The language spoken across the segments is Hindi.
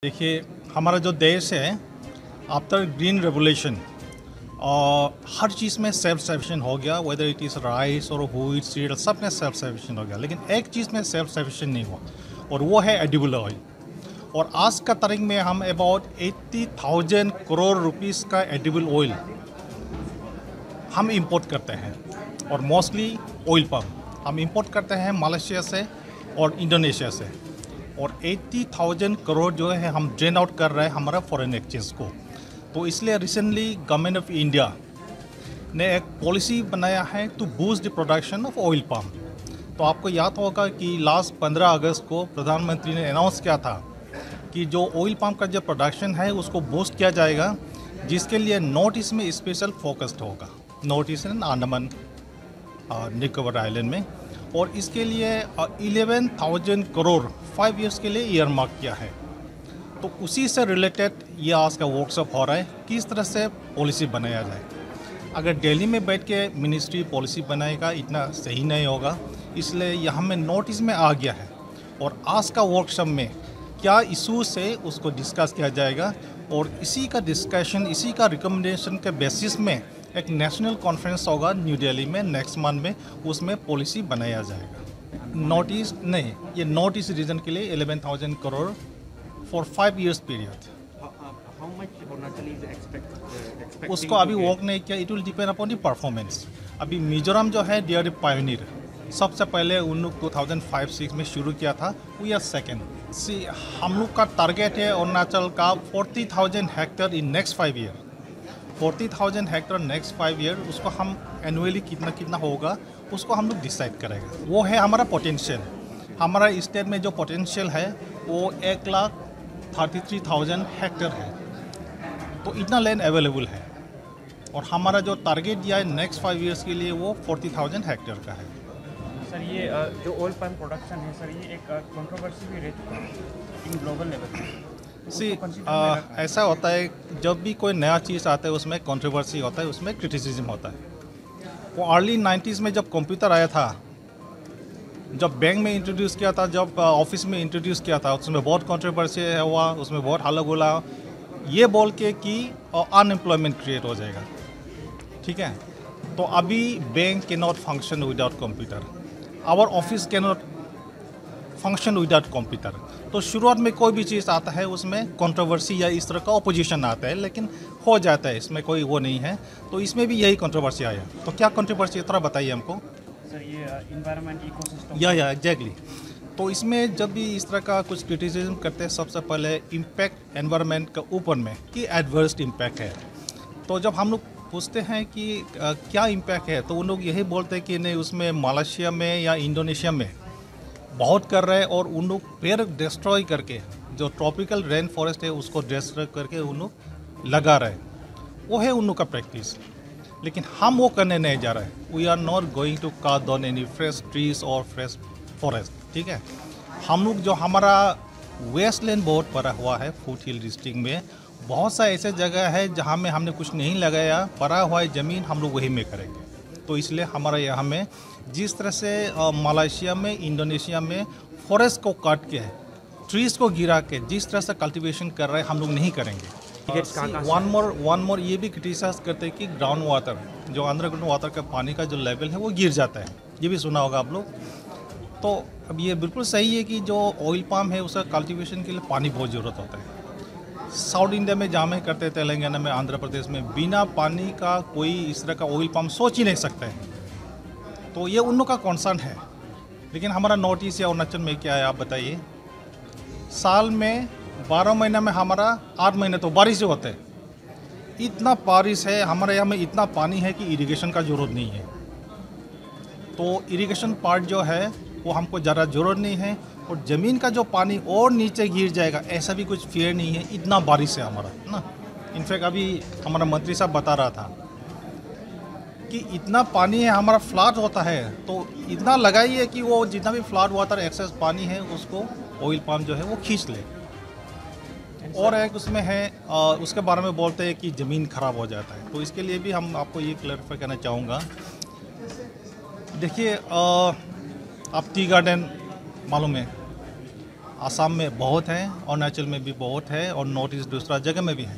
देखिए, हमारा जो देश है आफ्टर ग्रीन रेवोल्यूशन हर चीज़ में सेल्फ सफिशिएंट हो गया, वेदर इट इज़ राइस और व्हीट सीड, सब में सेल्फ सफिशिएंट हो गया। लेकिन एक चीज़ में सेल्फ सफिशिएंट नहीं हुआ और वो है एडिबल ऑयल। और आज का तारीख में हम अबाउट 80,000 करोड़ रुपीस का एडिबल ऑयल हम इंपोर्ट करते हैं। और मोस्टली ऑयल पम्प हम इंपोर्ट करते हैं मलेशिया से और इंडोनेशिया से। और 80,000 करोड़ जो है हम ड्रेन आउट कर रहे हैं हमारा फॉरेन एक्सचेंज को। तो इसलिए रिसेंटली गवर्नमेंट ऑफ इंडिया ने एक पॉलिसी बनाया है to boost the production of oil palm. तो आपको याद होगा कि लास्ट 15 अगस्त को प्रधानमंत्री ने अनाउंस किया था कि जो ऑयल पाम का जो प्रोडक्शन है उसको बूस्ट किया जाएगा, जिसके लिए नॉर्थ ईस्ट में स्पेशल फोकस्ड होगा, north east and Andaman Nicobar island में। और इसके लिए 11,000 करोड़ 5 इयर्स के लिए ईयर मार्क किया है। तो उसी से रिलेटेड ये आज का वर्कशॉप हो रहा है, किस तरह से पॉलिसी बनाया जाए। अगर दिल्ली में बैठ के मिनिस्ट्री पॉलिसी बनाएगा इतना सही नहीं होगा, इसलिए यहाँ में नॉर्थ ईस्ट में आ गया है। और आज का वर्कशॉप में क्या इशूज़ है उसको डिस्कस किया जाएगा और इसी का डिस्कशन, इसी का रिकमेंडेशन के बेसिस में एक नेशनल कॉन्फ्रेंस होगा न्यू दिल्ली में नेक्स्ट मंथ में, उसमें पॉलिसी बनाया जाएगा। नॉर्थ ईस्ट नहीं, ये नॉर्थ ईस्ट रीजन के लिए 11,000 करोड़ फॉर 5 इयर्स पीरियड। उसको अभी वर्क नहीं किया, it will depend upon the performance. अभी मिजोरम जो है दे आर द पायनियर, सबसे पहले उन लोग 2005-6 में शुरू किया था, वी आर सेकेंड। हम लोग का टारगेट है अरुणाचल का 40,000 hectare in next 5 year. 40,000 hectare next 5 year, उसको हम एनुअली कितना कितना होगा उसको हम लोग डिसाइड करेंगे। वो है हमारा पोटेंशियल। हमारा स्टेट में जो पोटेंशियल है वो 1,33,000 हेक्टेयर है, तो इतना लैंड अवेलेबल है। और हमारा जो टारगेट दिया है नेक्स्ट 5 ईयर्स के लिए वो 40,000 हेक्टेयर का है। सर, ये जो ऑयल पाम प्रोडक्शन है सर, ये एक कंट्रोवर्सी भी रहती है इन ग्लोबल लेवल पे। ऐसा होता है जब भी कोई नया चीज़ आता है उसमें कंट्रोवर्सी होता है, उसमें क्रिटिसिज्म होता है। वो अर्ली 90s में जब कंप्यूटर आया था, जब बैंक में इंट्रोड्यूस किया था, जब ऑफिस में इंट्रोड्यूस किया था, उसमें बहुत कंट्रोवर्सी हुआ, उसमें बहुत हल्ला गुल्ला ये बोल के कि अनएम्प्लॉयमेंट क्रिएट हो जाएगा। ठीक है, तो अभी bank can not function without computer, our office can not function without computer. तो शुरुआत में कोई भी चीज़ आता है उसमें कंट्रोवर्सी या इस तरह का ओपोजिशन आता है, लेकिन हो जाता है, इसमें कोई वो नहीं है। तो इसमें भी यही कंट्रोवर्सी आया। तो क्या कंट्रोवर्सी थोड़ा बताइए हमको। सर, ये एनवायरनमेंट इकोसिस्टम या एग्जैक्टली। तो इसमें जब भी इस तरह का कुछ क्रिटिसिज्म करते हैं, सबसे पहले इम्पैक्ट एनवायरनमेंट का ऊपर में कि एडवर्स इम्पैक्ट है। तो जब हम लोग पूछते हैं कि क्या इम्पैक्ट है, तो उन लोग यही बोलते हैं कि नहीं, उसमें मलेशिया में या इंडोनेशिया में बहुत कर रहे हैं और उन लोग पेड़ डिस्ट्रॉय करके जो ट्रॉपिकल रेन फॉरेस्ट है उसको डिस्ट्रॉय करके उन लोग लगा रहे हैं, वो है उन लोग का प्रैक्टिस। लेकिन हम वो करने नहीं जा रहे। We are not going to cut down any fresh trees और फ्रेश फॉरेस्ट। ठीक है, हम लोग जो हमारा वेस्ट लैंड बहुत पड़ा हुआ है फुट हिल डिस्ट्रिक्ट में, बहुत सा ऐसे जगह है जहाँ में हमने कुछ नहीं लगाया, पड़ा हुआ है ज़मीन, हम लोग वही में करेंगे। तो इसलिए हमारा यहाँ में जिस तरह से मलेशिया में, इंडोनेशिया में फॉरेस्ट को काट के, ट्रीज़ को गिरा के जिस तरह से कल्टीवेशन कर रहे हैं, हम लोग नहीं करेंगे। वन मोर ये भी क्रिटिसाइज करते हैं कि ग्राउंड वाटर, जो अंडरग्राउंड वाटर का पानी का जो लेवल है वो गिर जाता है, ये भी सुना होगा आप लोग। तो अब ये बिल्कुल सही है कि जो ऑयल पाम है उसका कल्टीवेशन के लिए पानी बहुत ज़रूरत होता है। साउथ इंडिया में जहाँ में करते, तेलंगाना में, आंध्र प्रदेश में बिना पानी का कोई इस तरह का ऑयल पाम सोच ही नहीं सकता है। तो ये उन लोग का कंसर्न है। लेकिन हमारा नॉर्थ ईस्ट या अरुणाचल में क्या है आप बताइए, साल में 12 महीना में हमारा 8 महीने तो बारिश होते हैं। इतना बारिश है हमारे यहाँ में, इतना पानी है कि इरिगेशन का ज़रूरत नहीं है। तो इरिगेशन पार्ट जो है वो हमको ज़्यादा ज़रूरत नहीं है। और ज़मीन का जो पानी और नीचे गिर जाएगा ऐसा भी कुछ फियर नहीं है, इतना बारिश है हमारा ना। इनफैक्ट अभी हमारा मंत्री साहब बता रहा था कि इतना पानी है हमारा, फ्लड होता है, तो इतना लगाइए कि वो जितना भी फ्लड वाटर एक्सेस पानी है उसको ऑयल पाम जो है वो खींच ले। और एक उसमें है उसके बारे में बोलते हैं कि ज़मीन ख़राब हो जाता है। तो इसके लिए भी हम आपको ये क्लैरिफाई करना चाहूँगा। देखिए, आप टी गार्डन मालूम है, आसाम में बहुत है, अरुणाचल में भी बहुत है और नॉर्थ ईस्ट दूसरा जगह में भी है।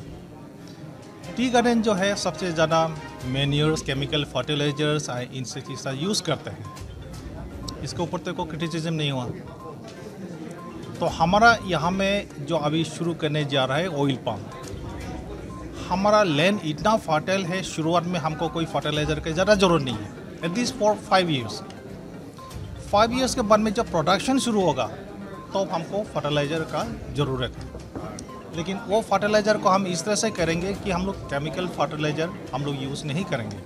टी गार्डन जो है सबसे ज़्यादा manures, chemical fertilisers, insecticide use करते हैं। इसके ऊपर तो कोई क्रिटिसिज्म नहीं हुआ। तो हमारा यहाँ में जो अभी शुरू करने जा रहा है ऑयल पाम, हमारा लैंड इतना फर्टाइल है, शुरुआत में हमको कोई फर्टिलाइज़र की ज़्यादा ज़रूरत नहीं है। At least for 5 years. 5 ईयर्स के बाद में जब प्रोडक्शन शुरू होगा तो हमको फर्टिलाइज़र का ज़रूरत है। लेकिन वो फर्टिलाइज़र को हम इस तरह से करेंगे कि हम लोग केमिकल फर्टिलाइज़र हम लोग यूज़ नहीं करेंगे।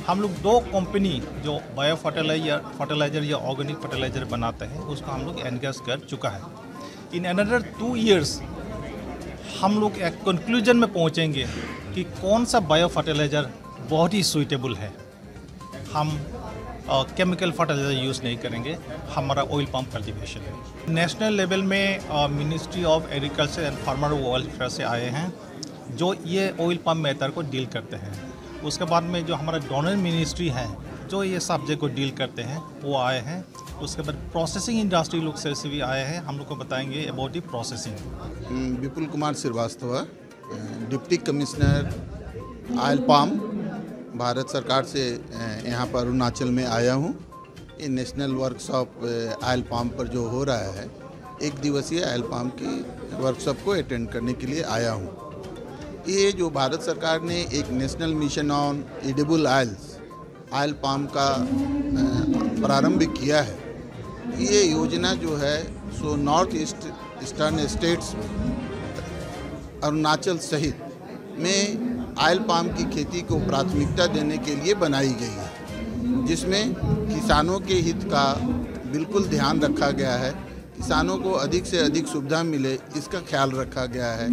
हम लोग 2 कंपनी जो बायो फर्टिलाइज़र या ऑर्गेनिक फर्टिलाइज़र बनाते हैं उसको हम लोग एनगेज कर चुका है। इन अनदर 2 ईयर्स हम लोग एक कंक्लूजन में पहुंचेंगे कि कौन सा बायो फर्टिलाइज़र बहुत ही सूटेबल है। हम केमिकल फर्टिलाइज़र यूज़ नहीं करेंगे, हमारा ऑयल पाम कल्टीवेशन है। नेशनल लेवल में ministry of agriculture and farmer welfare से आए हैं जो ये ऑयल पाम मैटर को डील करते हैं। उसके बाद में जो हमारा डोनर मिनिस्ट्री है जो ये सब्जेक्ट को डील करते हैं वो आए हैं। उसके बाद प्रोसेसिंग इंडस्ट्री लोग से भी आए हैं, हम लोग को बताएंगे about the processing. Vipul Kumar Shrivastava, deputy commissioner oil palm, Bharat सरकार से यहाँ पर अरुणाचल में आया हूँ। ये नेशनल वर्कशॉप ऑयल पाम पर जो हो रहा है, 1 दिवसीय ऑयल पाम की वर्कशॉप को अटेंड करने के लिए आया हूँ। ये जो भारत सरकार ने एक national mission on edible oils, oil palm का प्रारंभ किया है। ये योजना जो है so north eastern states Arunachal सहित में ऑयल पाम की खेती को प्राथमिकता देने के लिए बनाई गई है, जिसमें किसानों के हित का बिल्कुल ध्यान रखा गया है। किसानों को अधिक से अधिक सुविधा मिले इसका ख्याल रखा गया है।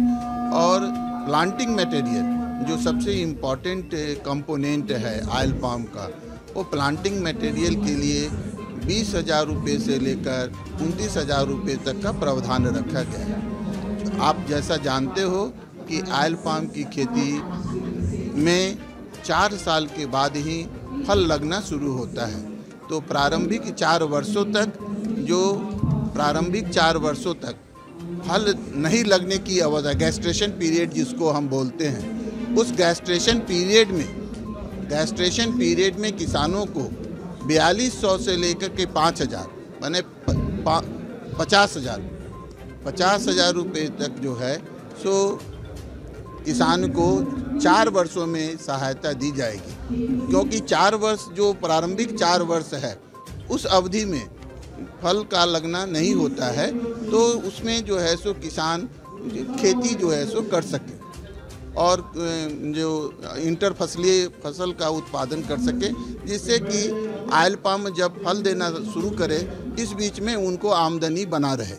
और प्लांटिंग मटेरियल जो सबसे इम्पॉर्टेंट कंपोनेंट है ऑयल पाम का, वो प्लांटिंग मटेरियल के लिए 20,000 रुपये से लेकर 29,000 रुपये तक का प्रावधान रखा गया है। आप जैसा जानते हो कि ऑयल पाम की खेती में 4 साल के बाद ही फल लगना शुरू होता है। तो प्रारंभिक 4 वर्षों तक फल नहीं लगने की अवधि, गैस्ट्रेशन पीरियड जिसको हम बोलते हैं, उस गैस्ट्रेशन पीरियड में किसानों को 4200 से लेकर के 5,000 माने 50,000 रुपये तक जो है सो किसान को 4 वर्षों में सहायता दी जाएगी। क्योंकि 4 वर्ष जो प्रारंभिक 4 वर्ष है उस अवधि में फल का लगना नहीं होता है, तो उसमें जो है सो किसान खेती जो है सो कर सके और जो इंटर फसल का उत्पादन कर सके, जिससे कि ऑयल पाम जब फल देना शुरू करे इस बीच में उनको आमदनी बना रहे।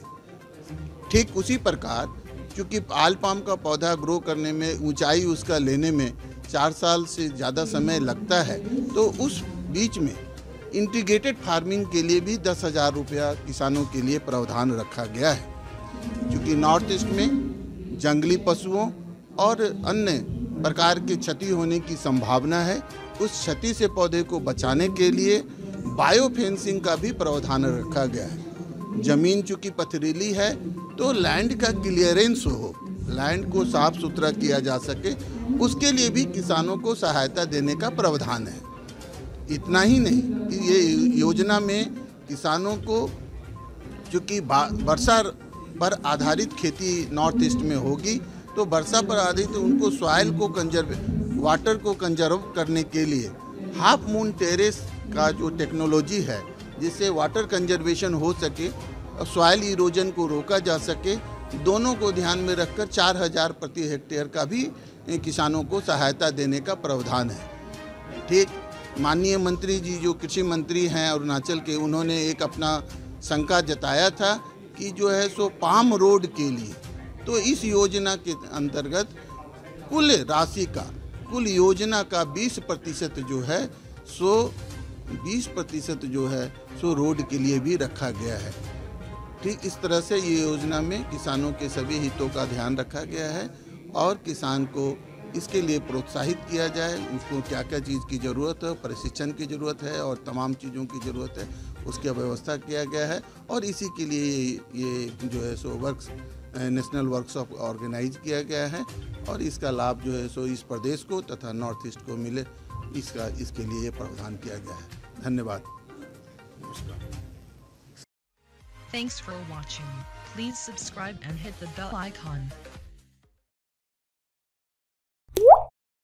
ठीक उसी प्रकार क्योंकि ऑयल पाम का पौधा ग्रो करने में, ऊंचाई उसका लेने में 4 साल से ज़्यादा समय लगता है, तो उस बीच में इंटीग्रेटेड फार्मिंग के लिए भी 10,000 रुपया किसानों के लिए प्रावधान रखा गया है। क्योंकि नॉर्थ ईस्ट में जंगली पशुओं और अन्य प्रकार की क्षति होने की संभावना है। उस क्षति से पौधे को बचाने के लिए बायो फेंसिंग का भी प्रावधान रखा गया है। जमीन चूँकि पथरीली है तो लैंड का क्लियरेंस हो, लैंड को साफ सुथरा किया जा सके, उसके लिए भी किसानों को सहायता देने का प्रावधान है। इतना ही नहीं, ये योजना में किसानों को चूँकि वर्षा पर आधारित खेती नॉर्थ ईस्ट में होगी, तो वर्षा पर आधारित उनको सॉइल को वाटर को कंजर्व करने के लिए हाफ मून टेरेस का जो टेक्नोलॉजी है, जिससे वाटर कंजर्वेशन हो सके और सॉइल इरोजन को रोका जा सके, दोनों को ध्यान में रखकर 4,000 प्रति हेक्टेयर का भी किसानों को सहायता देने का प्रावधान है। ठीक, माननीय मंत्री जी जो कृषि मंत्री हैं अरुणाचल के, उन्होंने एक अपना शंका जताया था कि जो है सो पाम रोड के लिए, तो इस योजना के अंतर्गत कुल राशि का, कुल योजना का 20% जो है सो 20% जो है सो रोड के लिए भी रखा गया है। ठीक इस तरह से ये योजना में किसानों के सभी हितों का ध्यान रखा गया है और किसान को इसके लिए प्रोत्साहित किया जाए। उसको क्या क्या चीज़ की ज़रूरत है, प्रशिक्षण की ज़रूरत है और तमाम चीज़ों की ज़रूरत है, उसकी व्यवस्था किया गया है। और इसी के लिए ये जो है सो नेशनल वर्कशॉप ऑर्गेनाइज किया गया है और इसका लाभ जो है सो इस प्रदेश को तथा नॉर्थ ईस्ट को मिले, इसके लिए ये प्रावधान किया गया है। धन्यवाद। Thanks for watching. Please subscribe and hit the bell icon.